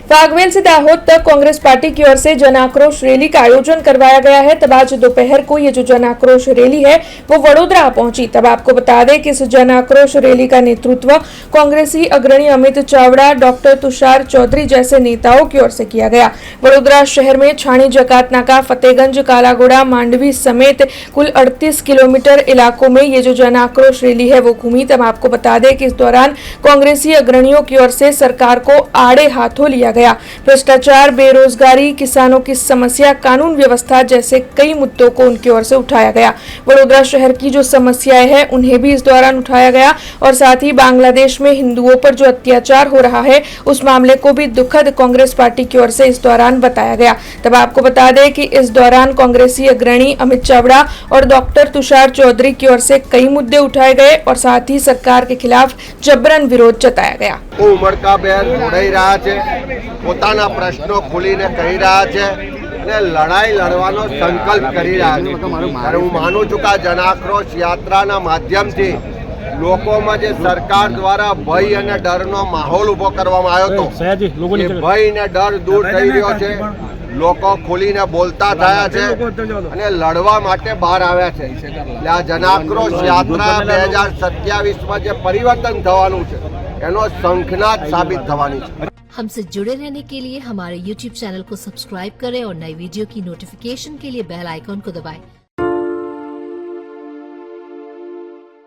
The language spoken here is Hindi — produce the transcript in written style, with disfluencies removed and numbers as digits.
फागवेल से दाहोद तक कांग्रेस पार्टी की ओर से जन आक्रोश रैली का आयोजन करवाया गया है। तब आज दोपहर को ये जो जन आक्रोश रैली है वो वडोदरा पहुंची। तब आपको बता दें कि इस जन आक्रोश रैली का नेतृत्व कांग्रेसी अग्रणी अमित चावड़ा, डॉक्टर तुषार चौधरी जैसे नेताओं की ओर से किया गया। वडोदरा शहर में छाणी, जकातनाका, फतेहगंज, कालागोड़ा, मांडवी समेत कुल 38 किलोमीटर इलाकों में ये जो जन आक्रोश रैली है वो घूमी। तब आपको बता दें कि इस दौरान कांग्रेसी अग्रणियों की ओर से सरकार को आड़े हाथों लिया गया। भ्रष्टाचार, बेरोजगारी, किसानों की समस्या, कानून व्यवस्था जैसे कई मुद्दों को उनकी ओर से उठाया गया। वडोदरा शहर की जो समस्याएं हैं उन्हें भी इस दौरान उठाया गया और साथ ही बांग्लादेश में हिंदुओं पर जो अत्याचार हो रहा है उस मामले को भी दुखद कांग्रेस पार्टी की ओर से इस दौरान बताया गया। तब आपको बता दें कि इस दौरान कांग्रेसी अग्रणी अमित चावड़ा और डॉक्टर तुषार चौधरी की ओर से कई मुद्दे उठाए गए और साथ ही सरकार के खिलाफ जबरन विरोध जताया गया। उमड़काबेन જોડાઈ રહ્યા છે, પોતાના પ્રશ્નો ખોલીને કહી રહ્યા છે અને લડાઈ લડવાનો સંકલ્પ કરી રહ્યા છે। ત્યારે હું માનું છું કે આ જન આક્રોશ યાત્રાના માધ્યમથી લોકોમાં જે સરકાર દ્વારા ભય અને ડરનો માહોલ ઊભો કરવામાં આવ્યો હતો એ ભય અને ડર દૂર થઈ રહ્યો છે। લોકો ખોલીને બોલતા થયા છે અને લડવા માટે બહાર આવ્યા છે। એટલે આ જન આક્રોશ યાત્રા 2027માં જે પરિવર્તન થવાનું છે એનો શંખનાદ સાબિત થવાની છે। हमसे जुड़े रहने के लिए हमारे YouTube चैनल को सब्सक्राइब करें और नई वीडियो की नोटिफिकेशन के लिए बेल आइकॉन को दबाएं।